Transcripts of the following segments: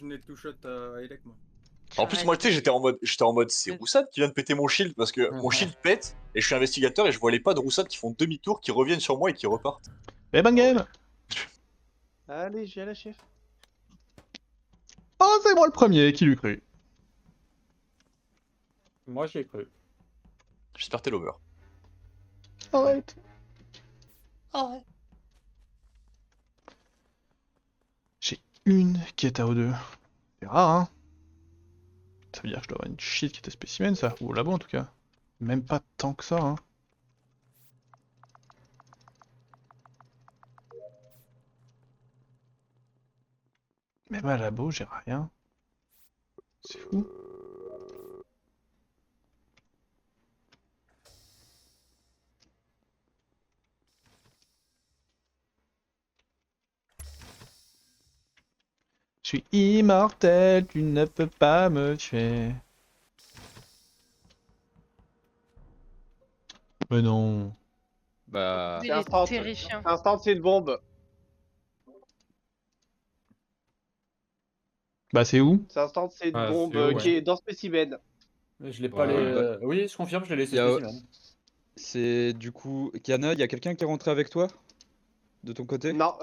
venais de two-shot à Elec, moi. En plus, moi, tu sais, j'étais en mode, c'est Roussad qui vient de péter mon shield parce que mon shield pète et je suis investigateur et je vois les pas de Roussad qui font demi-tour, qui reviennent sur moi et qui repartent. Eh ben game. Allez, j'ai la chef. Oh, c'est moi le premier qui l'eût cru. Moi j'y ai cru. J'espère que t'es l'over. Arrête. J'ai une qui est à O2. C'est rare, hein. Ça veut dire que je dois avoir une shit qui était spécimen, ça. Ou au labo, en tout cas. Même pas tant que ça, hein. Même à labo, j'ai rien. C'est fou. Je suis immortel, tu ne peux pas me tuer. Mais non. Bah. C'est Il est instant. terrifiant. Instant, c'est une bombe. Bah c'est où? C'est instant, c'est une Ah, bombe c'est où, qui est dans Spécimen. Je l'ai pas Ouais, les. Oui, je confirme, je l'ai laissé Y a- spécimen. C'est du coup. Kiana, y a quelqu'un qui est rentré avec toi? De ton côté? Non,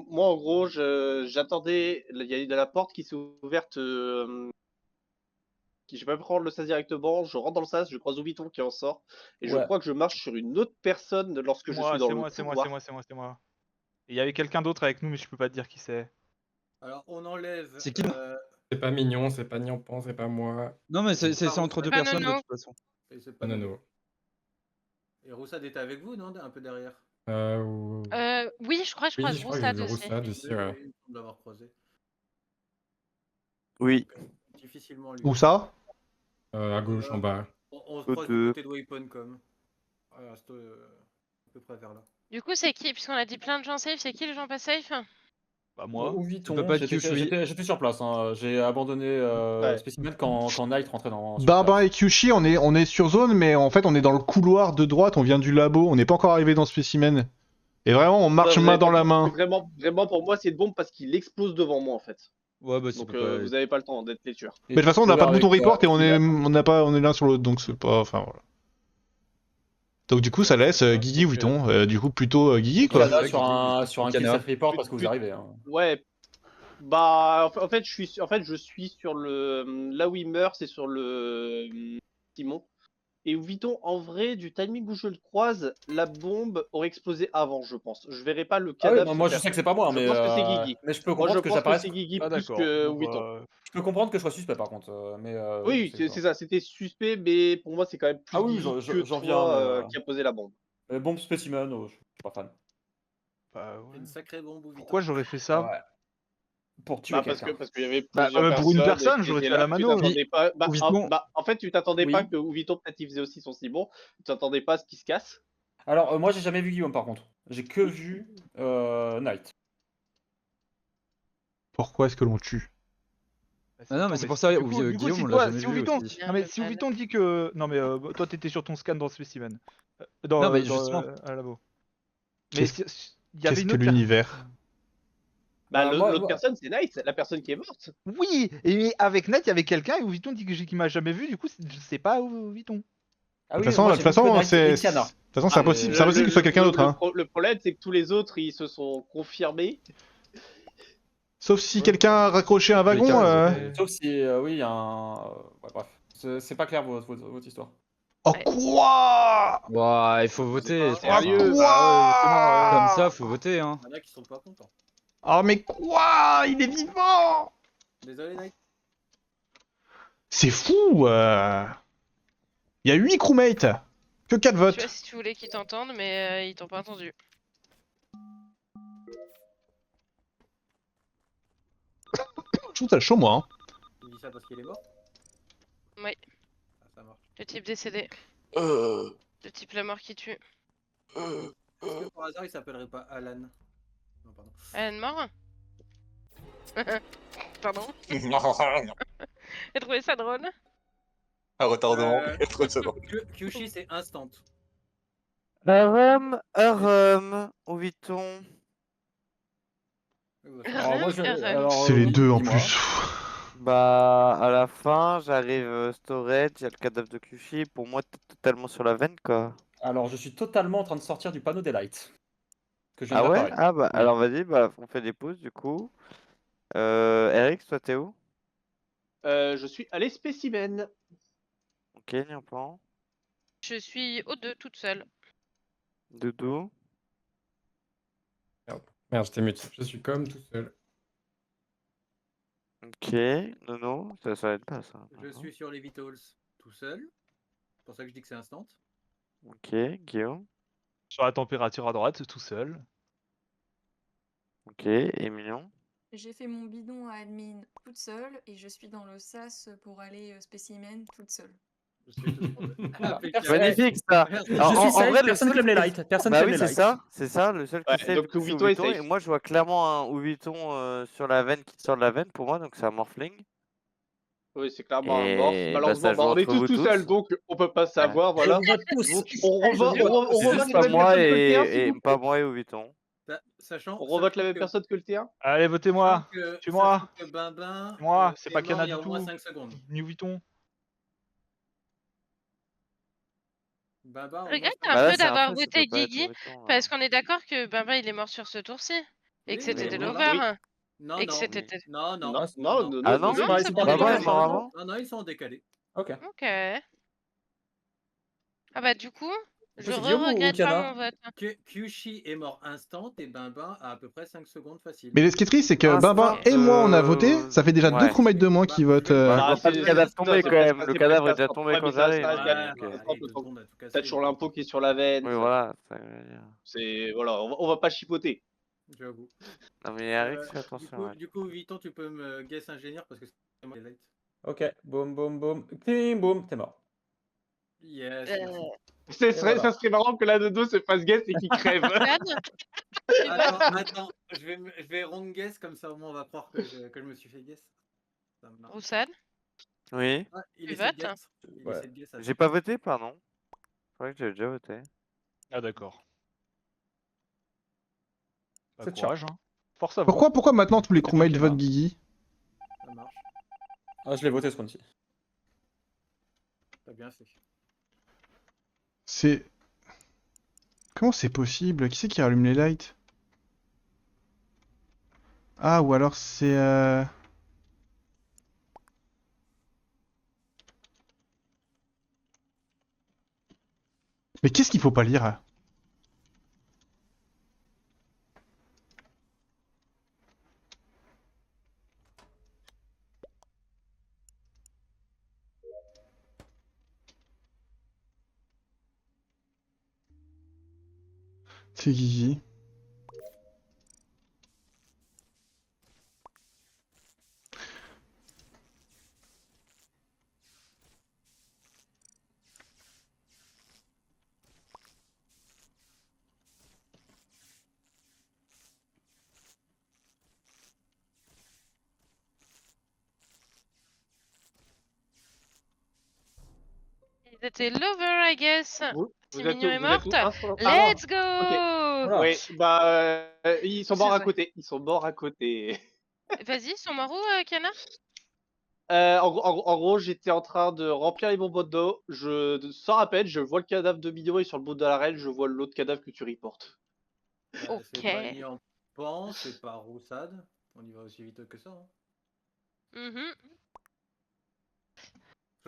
moi en gros, j'attendais. Il y a eu de la porte qui s'est ouverte. J'ai pas pu prendre le sas directement. Je rentre dans le sas, je croise Oubiton qui en sort. Et je Ouais. crois que je marche sur une autre personne lorsque je suis dans le couloir. C'est moi. Il y avait quelqu'un d'autre avec nous, mais je peux pas te dire qui c'est. Alors, on enlève. C'est qui, C'est pas mignon, c'est pas Niampan, c'est pas moi. Non, mais c'est Pas entre deux Pas personnes de Nono. toute façon. Et c'est Pas pas Nono. Et Roussad était avec vous, non? Un peu derrière. Oui, je crois que je croise Oui, je crois que Roussad j'ai vu aussi. Roussad aussi, Oui, ouais. il me semble l'avoir croisé. Oui. Difficilement lui. Où ça? À gauche, en bas. On se croise du côté de Waypoint.com. Voilà, c'est à peu près vers là. Du coup, c'est qui? Puisqu'on a dit plein de gens safe, c'est qui les gens pas safe? Bah moi. Ou Vuitton, peux pas être j'étais sur place, hein. J'ai abandonné Spécimen quand Knight rentrait dans. sur Barbin place. et Kyushi, on est sur zone, mais en fait on est dans le couloir de droite, on vient du labo, on n'est pas encore arrivé dans Spécimen. Et vraiment, on marche Non, vous main avez dans pas- la main. Vraiment, pour moi, c'est une bombe parce qu'il explose devant moi en fait. Ouais, bah, Donc peux pas... vous avez pas le temps d'être les tueurs. Mais de toute façon, on n'a pas de bouton Avec, report et on est l'un sur l'autre, donc c'est pas. Enfin voilà. Donc du coup, ça laisse Guigui ou Vuitton. Du coup, plutôt Guigui quoi. Kiana sur un Kiana. kill report parce que vous arrivez. Hein. Ouais. Bah, en fait, je suis sur le. Là où il meurt, c'est sur le. Simon. Et Vuitton, en vrai, du timing où je le croise, la bombe aurait explosé avant, je pense. Je verrai pas le Ah oui, cadavre. moi je sais que c'est pas moi, Je mais. pense que c'est Guigui. Mais je peux Moi, comprendre je que pense ça que paraisse. c'est Guigui Ah, plus d'accord. que Bon, Vuitton. Je peux comprendre que je sois suspect par contre, mais. Oui, c'est ça, c'était suspect, mais pour moi, c'est quand même plus Ah oui, Guigui que j'en toi viens, qui a posé la bombe. Bombe spécimen, je suis pas fan. Bah, ouais. C'est une sacrée bombe ou Vuitton. Pourquoi j'aurais fait ça? Ouais. Pour tuer Bah, parce quelqu'un. qu'il y avait Bah, plusieurs pour une personnes personne, et qui j'aurais étaient tué à là. la Tu mano. t'attendais pas. Vuitton. En fait, tu t'attendais Oui. pas que Vuitton peut-être il faisait aussi son Simon. Tu t'attendais pas à ce qu'il se casse. Alors, moi j'ai jamais vu Guillaume par contre. J'ai que vu Knight. Pourquoi est-ce que l'on tue? Ah non, mais c'est pour ça, Guillaume, si on l'a toi, jamais si vu Vuitton, aussi. non mais si Vuitton dit que, non mais toi t'étais sur ton scan dans le spécimen, Non, mais justement. à la labo. Mais il y avait Qu'est-ce une que autre l'univers? Bah, moi- l'autre personne, c'est Knight, la personne qui est morte. Oui, et avec Net, il y avait quelqu'un et Vuitton dit qu'il m'a jamais vu, du coup je sais pas où Vuitton. Ah De oui, toute façon, moi, de j'ai toute vu que façon, Knight et c'est Kiana. impossible. C'est impossible que ce soit quelqu'un d'autre. Hein. Le problème, c'est que tous les autres, ils se sont confirmés. Sauf si quelqu'un a raccroché un wagon. Sauf si, oui, il y a un. Ouais, bref. C'est pas clair votre histoire. Oh quoi? Ouah, il faut voter. pas- Sérieux, Comme ça, faut voter, hein. Il y en a qui sont pas contents. Oh mais quoi? Il est vivant! Désolé, Nike. C'est fou! Il y a 8 crewmates! Que 4 Je votes! sais pas si tu voulais qu'ils t'entendent, mais ils t'ont pas entendu. Je trouve ça chaud moi. Hein. Tu dis ça parce qu'il est mort? Oui. Ah, ça marche. Le type décédé. Euh, Le type la mort qui tue. Est-ce que par hasard il s'appellerait pas Alan? Non, pardon. Alan mort? Pardon? Un J'ai trouvé ça drôle. retardement. Trop de ça. Kyushi c'est instant. Ou Vuitton. Alors, moi, C'est les oui, deux en dis-moi. plus. Bah, à la fin, j'arrive storage, il y a le cadavre de Kushi. Pour moi, t'es totalement sur la veine, quoi. Alors, je suis totalement en train de sortir du panneau des lights. Que je viens Ah de ouais? réparer. Ah bah, Oui. alors vas-y, bah, on fait des pauses, du coup. Eric, toi, t'es où? Je suis allé spécimen. Ok, Niampan. Je suis au 2 toute seule. Doudou. Merde, j'étais mute. Je suis comme tout seul. Ok, Nono, ça va être pas ça. Je suis sur les Vitals tout seul. C'est pour ça que je dis que c'est instant. Ok, Guillaume. Sur la température à droite, tout seul. Ok, Emilion. J'ai fait mon bidon à admin toute seule et je suis dans le sas pour aller spécimen toute seule. Magnifique ça. Je suis safe, personne clame les lights. Personne Bah clame oui, les c'est lights. ça, c'est ça, le seul qui Ouais, sait. donc du coup, c'est Ouviton est Ouviton, safe. et moi je vois clairement un Ouviton sur la veine qui sort de la veine pour moi, donc c'est un morphling. Oui, c'est clairement un Et morph. bah, Malheureusement, ça joue on est entre vous tous tout tous. seuls, donc on peut pas savoir. Voilà. On vote tous. Donc, on revote C'est juste la pas même moi personne que le T1, s'il et vous plaît. pas moi et Ouviton. Sachant, On revote la même que- personne que le T1. Allez, votez-moi. sachant que- Suis-moi. sachant que Bimbin, Moi, c'est est pas mort Kiana il y a du au moins tout. 5 secondes. Ni Vuitton. Bimbin, au moins Regrette 5 un Bah là, peu c'est un d'avoir feu, ça voté peut pas être Guigui, Ouviton, là. parce qu'on est d'accord que Bimba il est mort sur ce tour-ci. Et que Oui, c'était mais des non, lovers. Non, Et que non, c'était. oui. non, non, Non, non, non, Ah non, Non, pareil, c'est c'est pas pas Bah ouais, décalé. mort avant. non, ils sont en décalé. Ok. Ok. Ah bah du coup, je c'est Guillaume ou regrette pas Kiana mon vote. Kyushi est mort instant et Bimbin a à peu près 5 secondes facile. Mais ce qui est triste, c'est que Instant, Bimbin et moi on a voté, ça fait déjà ouais. deux crewmates de moins qui Bah, votent. je vais- Bah, Ah, je vois pas le c'est- cadavre c'est- tomber c'est quand pas- même. c'est Le pas cadavre est le déjà cas. tombé Ouais, quand mais ça j'arrive. reste donc, gagné. Ouais, Donc, allez, attends, 2 le temps. secondes à tout casser. T'as toujours l'impôt qui est sur la veine. Oui, ça- voilà. ça veut dire. C'est voilà, on va pas chipoter. J'avoue. Non mais Eric, fais Du attention. coup, ouais. du coup, Viton, tu peux me guess ingénieur parce que c'est moi les lights. Ok. Boum, boum, boum. Cling, boum. T'es mort. Yes. voilà. Ça serait marrant que la dodo se fasse guess et qu'il crève. Attends, je vais wrong guess comme ça au moins on va croire que je me suis fait guess. Ça marche. Roussade. Oui. Ah, il Tu essaie de votes guess. Il Ouais. essaie de guess, J'ai attends. pas voté, pardon. Je croyais que j'avais déjà voté. Ah d'accord. Bah, C'est courage, hein. Force à vous. Pourquoi maintenant tous les C'est crewmates pas votent Kiana. Guigui? Ça marche. Ah, je l'ai voté ce round-ci. T'as bien fait. C'est... Comment c'est possible? Qui c'est qui rallume les lights? Ah, ou alors c'est... Mais qu'est-ce qu'il faut pas lire? C'est Guigui. Ils étaient lovers, I guess. Vous Si êtes Mignon est vous êtes morte. où Ah, pardon. Let's go. Voilà. Oui, bah ils sont morts à C'est côté. Ils sont morts à côté. Vas-y, son maro, Kiana. En gros, j'étais en train de remplir les bonbons d'eau. Sans rappel, je vois le cadavre de Mignon et sur le bout de l'arène, je vois l'autre cadavre que tu reportes. Ok. C'est pas ni en pan, c'est pas roussade. On y va aussi vite que ça. Hein. Mhm.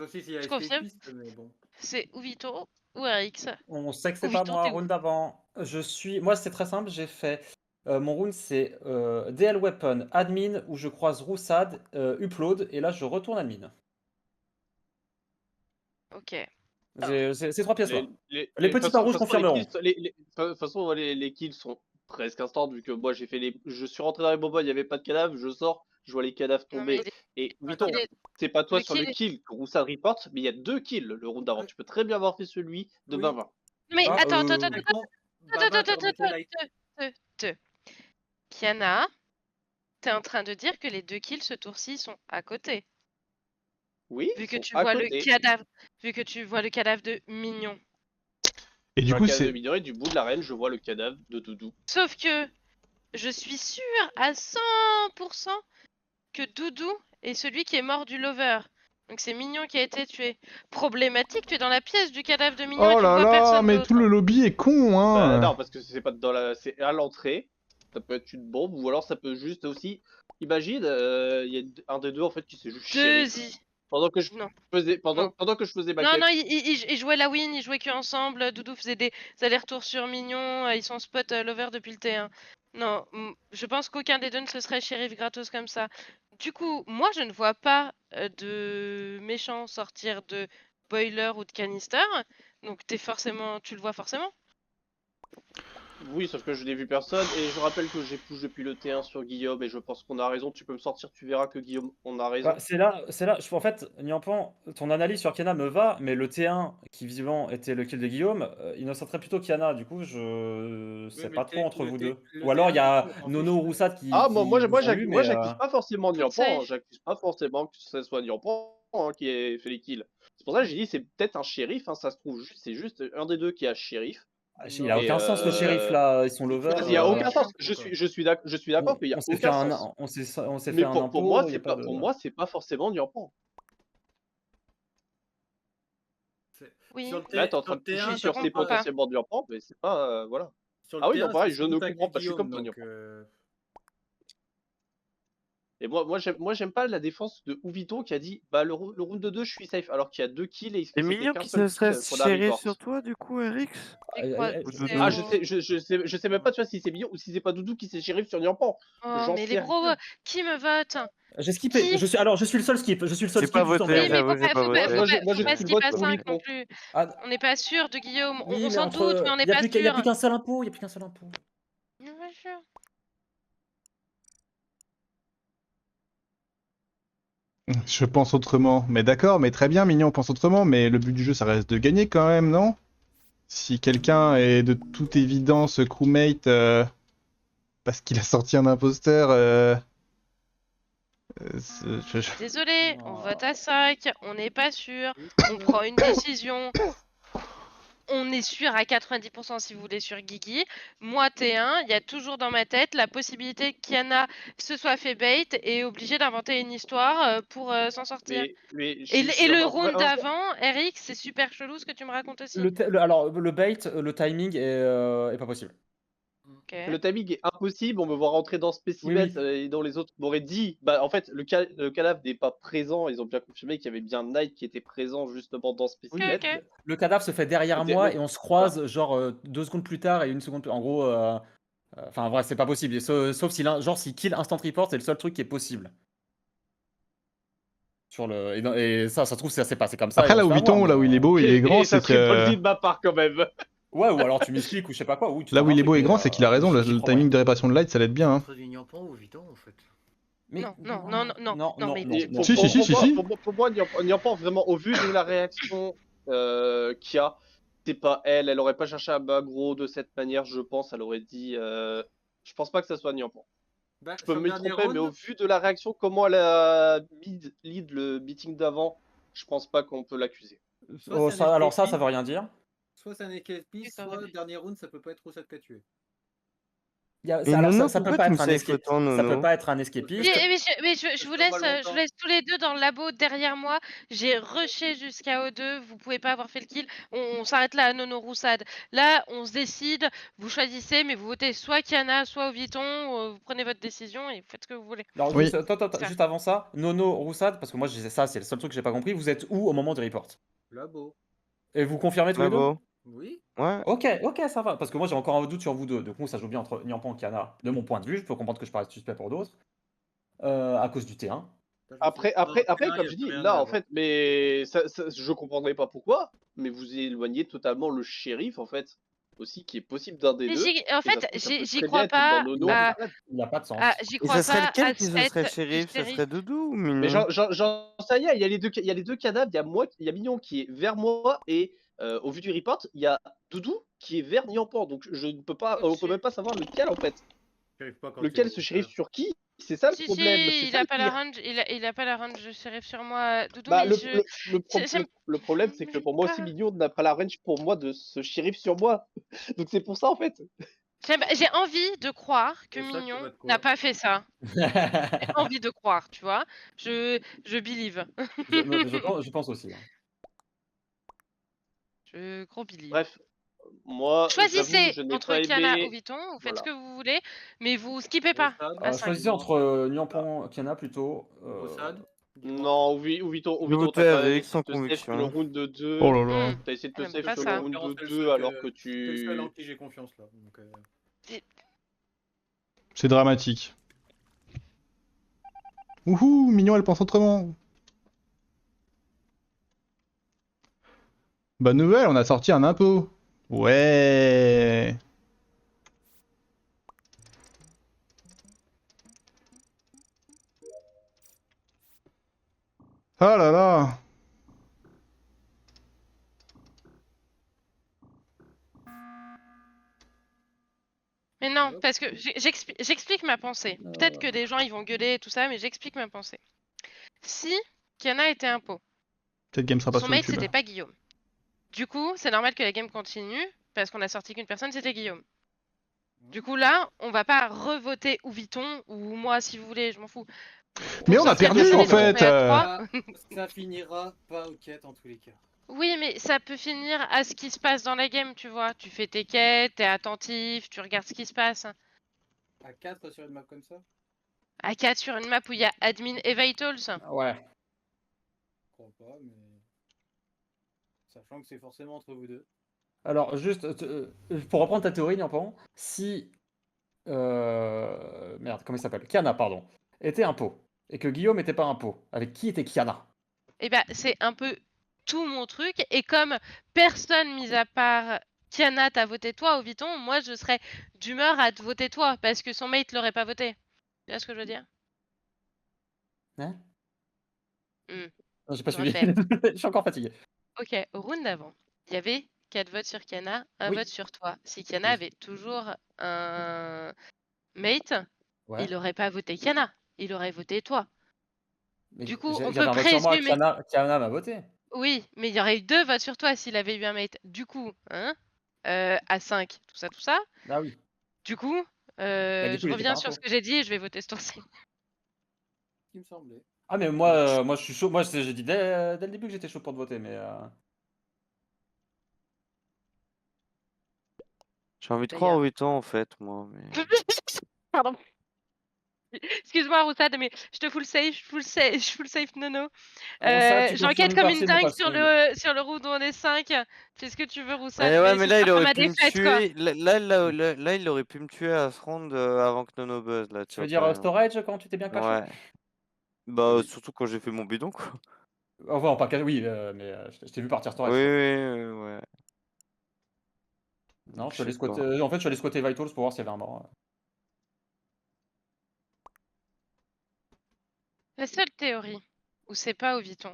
Sauf si il y a Je confirme. escapiste, mais bon. C'est ou Vito ou Erix. On sait que c'est Ou pas Victor, moi, t'es où round d'avant. Moi, c'est très simple. J'ai fait. Mon round, c'est DL Weapon, admin, où je croise Roussad, upload, et là, je retourne admin. Ok. C'est 3 pièces là. Les petits pas rouges confirmeront. De toute façon, les kills sont presque instants vu que moi j'ai fait les. Je suis rentré dans les bonbons, il n'y avait pas de cadavre, je sors, je vois les cadavres Non, mais tomber. Et Vuitton, il est- c'est pas toi le sur le kill- kill que Roussad reporte, mais il y a 2 kills le round d'avant. Tu peux très bien avoir fait celui de Oui. Bavin. Mais Ah, attends. C'est con. Baba, tu remontes les lights. Kiana, t'es en train de dire que les 2 kills ce tour-ci sont à côté. Oui, Vu que ils tu sont à vois côté. le cadavre. Vu que tu vois le cadavre de Mignon. Et du Sur coup, le cadavre de c'est... Mignon et du bout de l'arène, je vois le cadavre de Doudou. Sauf que je suis sûre à 100% que Doudou est celui qui est mort du lover. Donc c'est Mignon qui a été tué. Problématique, tu es dans la pièce du cadavre de Mignon et Oh tu là vois là, personne mais d'autre. tout le lobby est con, Bah, hein. non, parce que c'est pas dans la, c'est à l'entrée. Ça peut être une bombe ou alors ça peut juste aussi. Imagine, il y a un des deux en fait qui s'est juste shérif Deuxi. pendant que je Non. faisais Non. pendant que je faisais ma Non, quête. non, ils jouaient la win, ils jouaient que ensemble. Doudou faisait des allers-retours sur Mignon. Ils sont spot lover depuis le T1. Non, je pense qu'aucun des deux ne se serait shérif gratos comme ça. Du coup, moi, je ne vois pas de méchant sortir de boiler ou de canister. Donc, tu le vois forcément. Oui, sauf que je n'ai vu personne et je rappelle que j'ai push depuis le T1 sur Guillaume et je pense qu'on a raison. Tu peux me sortir, tu verras que Guillaume, on a raison. Bah, c'est là, en fait, Niampan, ton analyse sur Kiana me va, mais le T1, qui visiblement était le kill de Guillaume, il noterait plutôt Kiana, du coup, je sais mais pas trop entre vous deux. le Ou alors il y a T1, en Nono plus, ou Roussad qui Ah, vous ont moi mais j'accuse pas forcément Tout Niampan, safe. j'accuse pas forcément que ce soit Niampan qui ait fait les kills. C'est pour ça que j'ai dit c'est peut-être un shérif, hein, ça se trouve, c'est juste un des deux qui a shérif. il a Et, aucun sens le shérif là, ils sont lover. Il y a aucun sens. D'accord. Je suis d'accord qu'il y a on s'est fait aucun un, sens. on s'est Mais fait un pour moi, impôt, y a pas de... pour moi, c'est pas forcément Niampan. Oui. Sur le Là, t'es en sur train de le toucher T1, sur ça c'est prend pas. potentiellement Niampan, mais c'est pas voilà. Sur le Ah oui, T1, non, pareil, c'est je ne surtout avec comprends pas, je suis Guillaume, comme toi, donc, Niampan. Et moi j'aime pas la défense de Ouviton qui a dit bah le round de 2 je suis safe alors qu'il y a 2 kills et C'est c'était Mignon qu'un qui seul se serait kill qu'on a shérif report. sur toi, du coup, Erix? C'est Ou c'est Doudou? Ah au- je sais même pas tu vois si c'est Mignon ou si c'est pas Doudou qui s'est shérif sur Niampan. Oh, J'en mais les sais bros, rien. qui me vote? J'ai skippé, Qui je suis le seul skip, J'ai pas juste en voté, Oui, VR. mais j'avoue, j'ai pas voté. Moi faut je pas suis le skip vote à pour 5 non Ouviton. plus. Ah, On n'est pas sûr de Guillaume. oui, On mais s'en doute, mais on n'est y a pas plus y a plus sûr. qu'un seul impôt, y a plus qu'un seul impôt. On n'est pas sûr. Je pense autrement. Mais d'accord, mais très bien, Mignon, on pense autrement, mais le but du jeu, ça reste de gagner quand même, non? Si quelqu'un est de toute évidence crewmate parce qu'il a sorti un imposteur, Désolé, on vote à 5, on n'est pas sûr, on prend une décision. On est sûr à 90% si vous voulez sur Guigui. Moi, T1, il y a toujours dans ma tête la possibilité qu'Iana se soit fait bait et est obligée d'inventer une histoire pour s'en sortir. Mais Et le round d'avant, Eric, c'est super chelou ce que tu me racontes aussi. Alors, le bait, le timing est pas possible. Ok. Le timing est impossible, on me voit rentrer dans Spécimen Oui, et dans les autres m'auraient dit bah en fait le cadavre n'est pas présent, ils ont bien confirmé qu'il y avait bien Knight qui était présent justement dans Spécimen. Ok. Le cadavre se fait derrière C'était- moi donc, et on se croise genre 2 secondes plus tard et 1 seconde plus. En gros, enfin, vrai, c'est pas possible. Sauf s'il kill instant report, c'est le seul truc qui est possible. Sur le... et ça se trouve, ça s'est passé comme ça. Après, et on là se où fait avoir, Vuitton, là où il est beau, il est grand, et ça c'est serait pas le que. vie de ma part quand même. Ouais, ou alors tu m'expliques ou je sais pas quoi. Oui, tu Là trouves où un il est truc, beau et mais, grand, c'est qu'il a raison, j'y le crois timing moyen. de réparation de light, ça l'aide bien. Hein. Entre Vignampon ou Vuitton, en fait. Mais... Non, mais Et non. Si. Pour moi, Niampan, vraiment, au vu de la réaction qu'il y a, c'est pas elle, elle aurait pas cherché à m'aggro de cette manière, je pense, elle aurait dit. Je pense pas que ça soit Niampan. Bah, Je peux sur me le dernier tromper, mais au round, vu de la réaction, comment elle a lead le meeting d'avant, je pense pas qu'on peut l'accuser. soit Oh, c'est un alors ça escapiste, veut rien dire. soit c'est un escapiste, D'accord, soit ok. dernier round, ça peut pas être Roussat qui a tué. Et Alors, Nono, ça peut pourquoi pas tu me être un saves escapiste. autant, Ça peut Nono? pas être un Mais, escapiste. je vous laisse tous les deux dans le labo derrière moi. J'ai rushé jusqu'à O2. Vous pouvez pas avoir fait le kill. On s'arrête là à Nono Roussad. Là, on se décide. Vous choisissez, mais vous votez soit Kiana, soit Oviton. Vous prenez votre décision et vous faites ce que vous voulez. Alors, Oui. juste, attends, Ça. juste avant ça, Nono Roussad, parce que moi, ça, c'est le seul truc que j'ai pas compris. Vous êtes où au moment du report? Labo. Et vous confirmez tous Ah les deux? bon? Oui. Ouais. Ok, ça va. Parce que moi, j'ai encore un doute sur vous deux. Du coup, ça joue bien entre Niampan et Kiana. De mon point de vue, je peux comprendre que je paraisse suspect pour d'autres. À cause du T1. Après, comme je dis, là, en fait, mais je comprendrais pas pourquoi, mais vous éloignez totalement le shérif, en fait, aussi, qui est possible d'un des Mais deux. en Et ça se fait, trouve, ça peut j'y très crois bien être pas. dans Nono, à- Il n'y a pas de sens. J'y Et crois ça serait pas lequel à qui se cette serait shérif? Ça serait Doudou ou Mignon? Mais j'en sais rien, il y a les deux cadavres, il y a Mignon qui est vers moi et au vu du report, il y a Doudou qui est vers Niampan, donc je ne peux pas, on peut même pas savoir lequel en fait. Lequel se shérif sur qui? C'est ça le Si, problème. si, c'est il ça a le pas la range, il a pas la range de shérif sur moi, Doudou, mais le problème, c'est que pour moi aussi, Mignon n'a pas la range pour moi de ce shérif sur moi. Donc c'est pour ça en fait. J'ai envie de croire que Et ça, tu Mignon votes quoi? n'a pas fait ça. J'ai envie de croire, tu vois. Je believe. Je pense aussi. Hein. Je gros believe. Bref, moi, j'avoue, Choisissez je n'ai entre pas Kiana aimé. ou Viton, vous faites Voilà. ce que vous voulez, mais vous skippez pas Roussade, à 5. Choisissez entre Nyampan, Kiana plutôt. Roussade, Non, Viton, Je vais voter t'as avec, essayé sans de te save sur le conviction. round de 2. Oh là là. T'as essayé de te J'aime save pas sur ça. le round En de l'occurrence, 2 alors que c'est le seul en tu. qui j'ai confiance là. Donc, C'est dramatique. Wouhou, Mignon, elle pense autrement. Bonne nouvelle, on a sorti un impôt. Ouais. Oh là là. Mais non, parce que j'explique ma pensée. Peut-être que des gens ils vont gueuler et tout ça, mais j'explique ma pensée. Si Kiana était un pot, Cette game sera pas son sur mate YouTube. c'était pas Guillaume. Du coup, c'est normal que la game continue, parce qu'on a sorti qu'une personne, c'était Guillaume. Du coup là, on va pas revoter ou Viton, ou moi si vous voulez, je m'en fous. Mais Pour on a sortir perdu, personne, en ils vont fait, tomber à 3. ça finira pas aux quêtes en tous les cas. Oui, mais ça peut finir à ce qui se passe dans la game, tu vois. Tu fais tes quêtes, t'es attentif, tu regardes ce qui se passe. À 4 sur une map comme ça? À 4 sur une map où il y a admin et vitals. Ouais. Je crois pas, mais. Sachant que c'est forcément entre vous deux. Alors, juste, pour reprendre ta théorie, Nyampan, si. Merde, comment il s'appelle? Kiana, pardon. Était un pot. Et que Guillaume était pas un pot. Avec qui était Kiana? Eh ben, c'est un peu tout mon truc. Et comme personne, mis à part Kiana, t'a voté toi au Viton, moi, je serais d'humeur à te voter toi. Parce que son mate l'aurait pas voté. Tu vois ce que je veux dire? Hein? Hmm. Non, j'ai pas Je suivi. répète. Je suis encore fatigué. Ok, au round d'avant, il y avait 4 votes sur Kiana, un Oui. vote sur toi. Si Kiana Oui. avait toujours un mate, Ouais. il aurait pas voté Kiana, il aurait voté toi. Mais Du coup, on j'avais peut un vote sur moi, présumer. Kiana m'a voté. Oui, mais il y aurait eu 2 votes sur toi s'il avait eu un mate. Du coup, hein, à 5, tout ça. Ah oui. Du coup, du coup, je il était reviens pas un sur pot. ce que j'ai dit et je vais voter ce tour-ci. Il me semblait. Ah, mais moi je suis chaud. Moi, j'ai dit dès le début que j'étais chaud pour te voter, mais. J'ai envie de croire D'ailleurs. au 8 ans en fait, moi. Mais... Pardon. Excuse-moi, Roussade, mais je te full safe, nono. J'enquête comme une dingue sur le round où on est 5. Fais ce que tu veux, Roussade. Mais ouais, mais là, il aurait ma pu me défaite, quoi. tuer. Là, il aurait pu me tuer à ce round avant que Nono buzz. Là, Tu veux dire storage quand tu t'es bien caché? Ouais. Bah, surtout quand j'ai fait mon bidon, quoi. Enfin, pas caché, oui, mais je t'ai vu partir storage. Oui, quoi. ouais. Non, Je je suis allé sais pas. squatter. En fait, je suis allé squatter Vitals pour voir s'il y avait un mort. La seule théorie où c'est pas au Viton,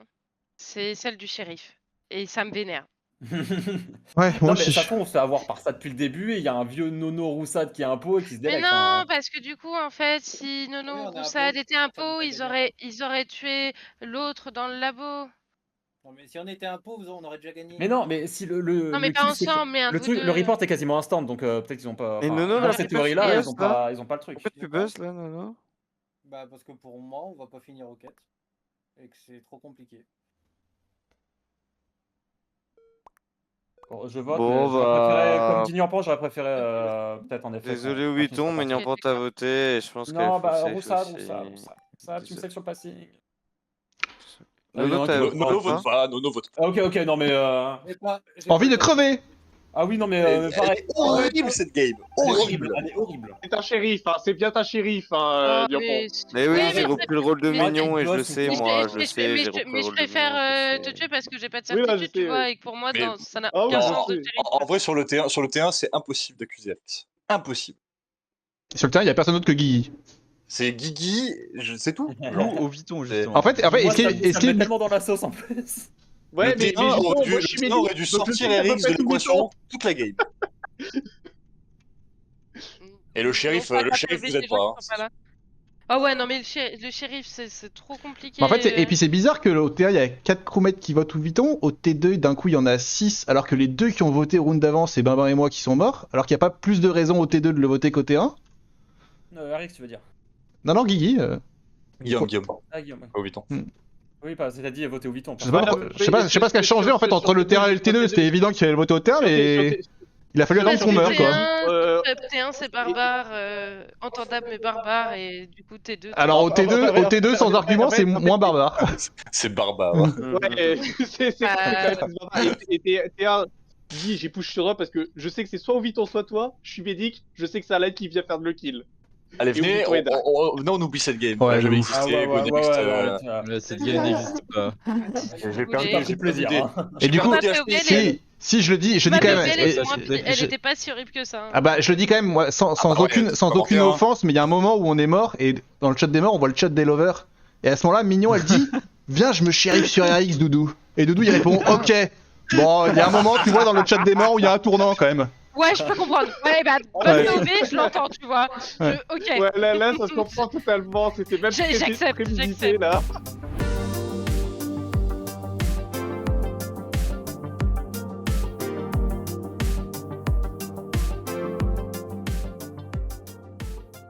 c'est celle du shérif. Et ça me vénère. Ouais, moi Non, mais aussi. ça on se fait avoir par ça depuis le début et il y a un vieux Nono Roussade qui est un pot et qui se Mais délecte. non, hein. parce que du coup, en fait, si Nono Oui, ou on est un Roussade pot, étaient un ça pot, devrait ils auraient tué l'autre dans le labo. Non, mais si on était un pot, on aurait déjà gagné. Mais non, mais si Non, mais le pas kill, c'est fait- ensemble, mais un le vous truc, deux. le report est quasiment instant, donc peut-être qu'ils ont pas. Et enfin, Nono, dans là, cette pourquoi tu théorie-là, buzz, là ils ont pas le truc. Pourquoi tu buzz là, Nono? Bah, parce que pour moi, on va pas finir aux quêtes. Et que c'est trop compliqué. Bon, je vote, Bon, mais j'aurais préféré, bah, comme dit Nyampan, j'aurais préféré peut-être en effet. désolé, qu'on finisse sur Ouiton, le mais passing. Nyampan t'a voté et je pense qu'elle est Non, full bah, safe Roussade, aussi. tu me sais sur le passing. Nono, Ah, t'as il y en a Nono vote pas, Nono vote pas. Ok, non, mais. Envie de crever. Ah oui, non, mais Elle pareil. est horrible cette game, horrible. Elle est horrible. C'est un shérif, hein. C'est bien un shérif, hein, Ah, Nyampan. Mais oui, Oui, j'ai mais repris le rôle de mais- Mignon et je le sais, Mais moi, je je le sais, j'ai repris le mais je rôle de préfère Mignon. te tuer parce que j'ai pas de Oui, ouais, je certitude, tu sais, vois, ouais. et que pour moi, Mais- ça n'a Ah oui, aucun je sens de sais. shérif. En vrai, sur le terrain, c'est impossible d'accuser Alex. Impossible. Sur le terrain, il y a personne d'autre que Guigui. C'est Guigui, c'est tout. Ou au Viton, justement. En fait, Moi, est-ce ça qu'il me met tellement dans la sauce en plus. Ouais, le terrain justement, aurait dû, moi, je suis le terrain aurait dû Mehdi, donc je sortir sais qu'à peu RX près de tout le l'équation temps. toute la game. Et le shérif, Non, pas vous quand êtes pas. hein. pas là. Ah ouais, non, mais le shérif, c'est trop compliqué. Mais en fait, et puis c'est bizarre que au T1 il y a 4 crewmates qui votent ou Vuitton, au T2 d'un coup il y en a 6, alors que les deux qui ont voté round d'avant c'est Benben et moi qui sont morts, alors qu'il n'y a pas plus de raison au T2 de le voter qu'au T1. Arix, tu veux dire? Non, Guigui. Guillaume. Ah, Guillaume. Au Vuitton. Oui, t'as dit voter au Vuitton. Je sais pas ce qui a changé en fait entre le T1 et le T2, c'était évident qu'il allait voter au T1, mais il a fallu attendre qu'on meure quoi. T1 c'est barbare, entendable mais barbare, et du coup T2. Alors au T2 sans argument c'est moins barbare. C'est barbare. Ouais, c'est quand même barbare. Et T1, dis, j'ai push sur toi parce que je sais que c'est soit au Vuitton soit toi, je suis médic, je sais que c'est Alain qui vient faire le kill. Allez, venez, on oublie cette game. Ouais, j'avais existé. Cette game n'existe pas. J'ai perdu plaisir. Et du coup, si je le dis, quand même. Elle était pas si horrible que ça. Ah bah je le dis quand même, moi, sans aucune offense, mais il y a un moment où on est mort et dans le chat des morts on voit le chat des lovers. Et à ce moment-là, Mignon elle dit viens, je me shérif sur RX, Doudou. Et Doudou il répond ok. Bon, il y a un moment, tu vois, dans le chat des morts où il y a un tournant quand même. Ouais, je peux comprendre. Ouais, bah, bonne sauver, je l'entends, tu vois. Ok. Ouais, là, ça se comprend totalement. C'était même J'accepte, prémédité, là.